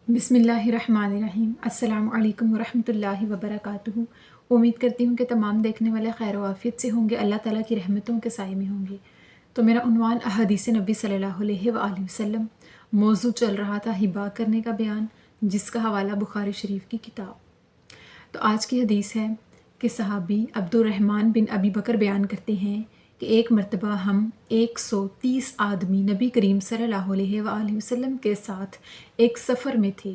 बिस्मिल्लाहिर्रहमानिर्रहीम। अस्सलामु अलैकुम वरहमतुल्लाहि वबरकातुहू। उम्मीद करती हूँ कि तमाम देखने वाले खैर आफियत से होंगे, अल्लाह ताला की रहमतों के साए में होंगे। तो मेरा उन्वान अहदीस नबी सल्लल्लाहु अलैहि वसल्लम, मौजू चल रहा था हिबा करने का बयान, जिसका हवाला बुखारी शरीफ की किताब। तो आज की हदीस है कि सहाबी अब्दुर्रहमान बिन अबी बकर बयान करते हैं कि एक मरतबा हम 130 आदमी नबी करीम सल्लल्लाहु अलैहि वसल्लम के साथ एक सफ़र में थे।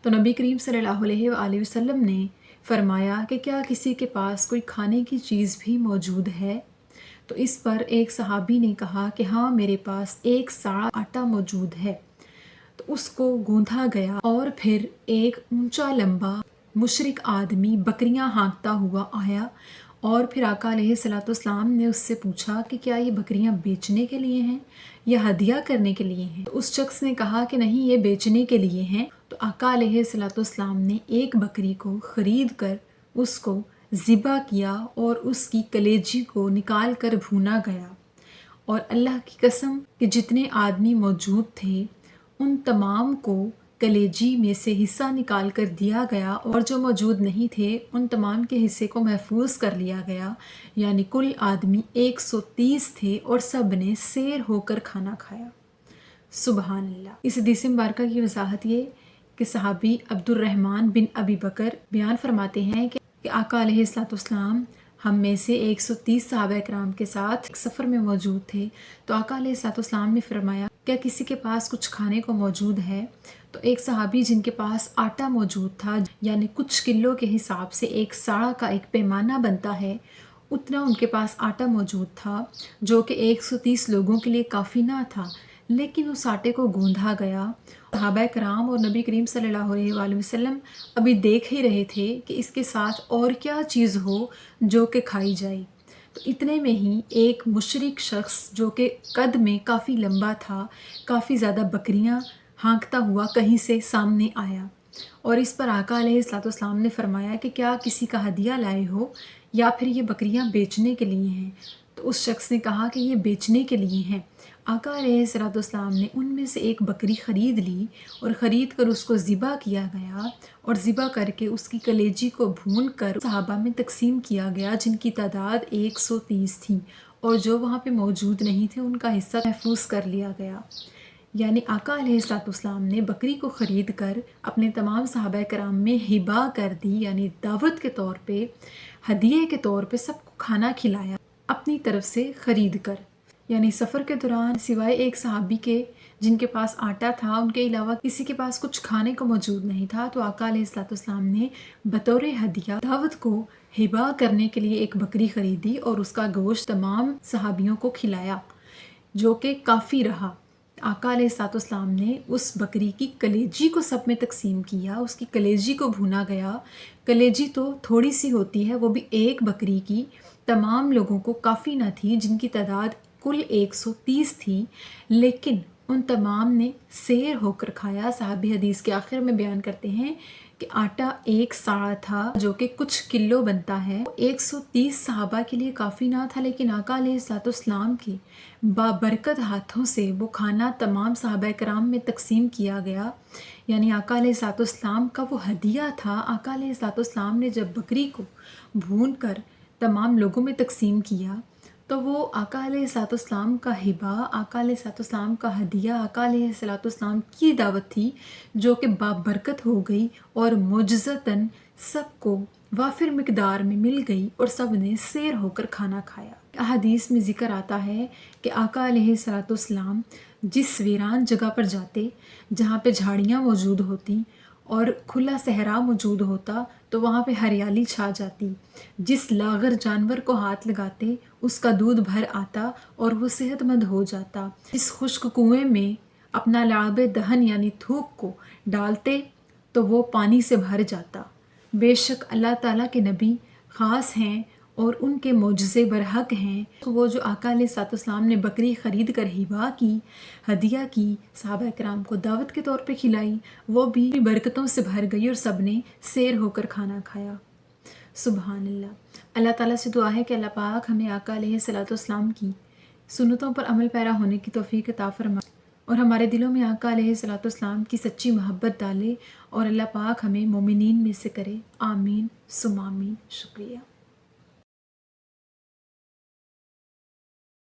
तो नबी करीम सल्लल्लाहु अलैहि वसल्लम ने फरमाया कि क्या किसी के पास कोई खाने की चीज़ भी मौजूद है? तो इस पर एक सहाबी ने कहा कि हाँ, मेरे पास एक साड़ा आटा मौजूद है। तो उसको गूंथा गया और फिर एक ऊंचा लंबा मुशरिक आदमी बकरियां हाँकता हुआ आया और फिर आका अलैहिस्सलाम ने उससे पूछा कि क्या ये बकरियां बेचने के लिए हैं या हदिया करने के लिए हैं? तो उस शख्स ने कहा कि नहीं, ये बेचने के लिए हैं। तो आका अलैहिस्सलाम ने एक बकरी को ख़रीद कर उसको ज़िबा किया और उसकी कलेजी को निकाल कर भूना गया। और अल्लाह की कसम कि जितने आदमी मौजूद थे उन तमाम को कलेजी में से हिस्सा निकाल कर दिया गया, और जो मौजूद नहीं थे उन तमाम के हिस्से को महफूज कर लिया गया। यानी कुल आदमी 130 थे और सब ने सैर होकर खाना खाया। सुबहान अल्लाह। इस हदीस मुबारका की वजाहत ये कि सहाबी अब्दुर्रहमान बिन अबी बकर बयान फरमाते हैं कि आका अलैहिस्सलाम हम में से 130 सहाबा कराम के साथ एक सफ़र में मौजूद थे। तो आका अलैहिस्सलाम ने फरमाया, क्या किसी के पास कुछ खाने को मौजूद है? तो एक सहाबी जिनके पास आटा मौजूद था, यानी कुछ किलो के हिसाब से एक साड़ा का एक पैमाना बनता है, उतना उनके पास आटा मौजूद था, जो कि 130 लोगों के लिए काफ़ी ना था। लेकिन उस आटे को गूंधा गया। सहाबा कराम और नबी करीम सल्लल्लाहु अलैहि वसल्लम अभी देख ही रहे थे कि इसके साथ और क्या चीज़ हो जो कि खाई जाए। तो इतने में ही एक मुशरिक शख्स जो कि कद में काफ़ी लंबा था, काफ़ी ज़्यादा बकरियां हाँकता हुआ कहीं से सामने आया। और इस पर आका अलैहिस्सलाम ने फरमाया कि क्या किसी का हदिया लाए हो या फिर ये बकरियां बेचने के लिए हैं? तो उस शख्स ने कहा कि ये बेचने के लिए हैं। आका अलैहिस्सलाम ने उनमें से एक बकरी ख़रीद ली और ख़रीद कर उसको ज़िबा किया गया, और ज़िबा करके उसकी कलेजी को भून कर सहाबा में तकसीम किया गया, जिनकी तादाद 130 थी, और जो वहाँ पे मौजूद नहीं थे उनका हिस्सा महफूज कर लिया गया। यानी आका अलैहिस्सलाम ने बकरी को ख़रीद कर अपने तमाम सहाबा कराम में हिबा कर दी, यानी दावत के तौर पे, हदिये के तौर पे सबको खाना खिलाया अपनी तरफ से ख़रीद कर। यानी सफ़र के दौरान सिवाय एक सहाबी के जिनके पास आटा था, उनके अलावा किसी के पास कुछ खाने को मौजूद नहीं था। तो आका अलैहिस्सलाम ने बतौर हदिया दावत को हिबा करने के लिए एक बकरी ख़रीदी और उसका गोश्त तमाम सहाबियों को खिलाया, जो कि काफ़ी रहा। आका अलैहिस्सलाम ने उस बकरी की कलेजी को सब में तकसीम किया, उसकी कलेजी को भुना गया। कलेजी तो थोड़ी सी होती है, वो भी एक बकरी की तमाम लोगों को काफ़ी न थी, जिनकी तादाद कुल 130 थी, लेकिन उन तमाम ने सैर होकर खाया। साहबी हदीस के आखिर में बयान करते हैं कि आटा एक साड़ा था, जो कि कुछ किलो बनता है। 130 सहाबा के लिए काफ़ी ना था, लेकिन आका अलैहिस्सलाम के बाबरकत हाथों से वो खाना तमाम सहाबा कराम में तकसीम किया गया। यानी आका अलैहिस्सलाम का वो हदिया था। आका अलैहिस्सलाम ने जब बकरी को भून कर तमाम लोगों में तकसीम किया, तो वो आका अलैहिस्सलाम का हिबा, आका अलैहिस्सलाम का हदिया, आका अलैहिस्सलाम की दावत थी, जो कि बाबरकत हो गई और मुजज़तन सबको वाफिर मिकदार में मिल गई और सब ने सैर होकर खाना खाया। हदीस में ज़िक्र आता है कि आका अलैहिस्सलाम जिस वीरान जगह पर जाते, जहाँ पे झाड़ियाँ मौजूद होती और खुला सहरा मौजूद होता, तो वहाँ पे हरियाली छा जाती। जिस लागर जानवर को हाथ लगाते उसका दूध भर आता और वो सेहतमंद हो जाता। जिस खुश्क कुएं में अपना लाब दहन यानी थूक को डालते तो वो पानी से भर जाता। बेशक अल्लाह ताला के नबी ख़ास हैं और उनके मोजज़े बरहक हैं। तो वो जो आका अलैहिस्सलाम ने बकरी ख़रीद कर हिबा की, हदिया की, सहाबा कराम को दावत के तौर पे खिलाई, वो भी बरकतों से भर गई और सब ने सैर होकर खाना खाया। सुबहान अल्लाह। अल्लाह ताला से दुआ है कि अल्लाह पाक हमें आका अलैहिस्सलाम की सुन्नतों पर अमल पैरा होने की तौफीक अता फरमाए اور ہمارے دلوں میں آقا علیہ الصلوۃ والسلام کی سچی محبت ڈالے اور اللہ پاک ہمیں مومنین میں سے کرے. آمین ثم آمین. شکریہ.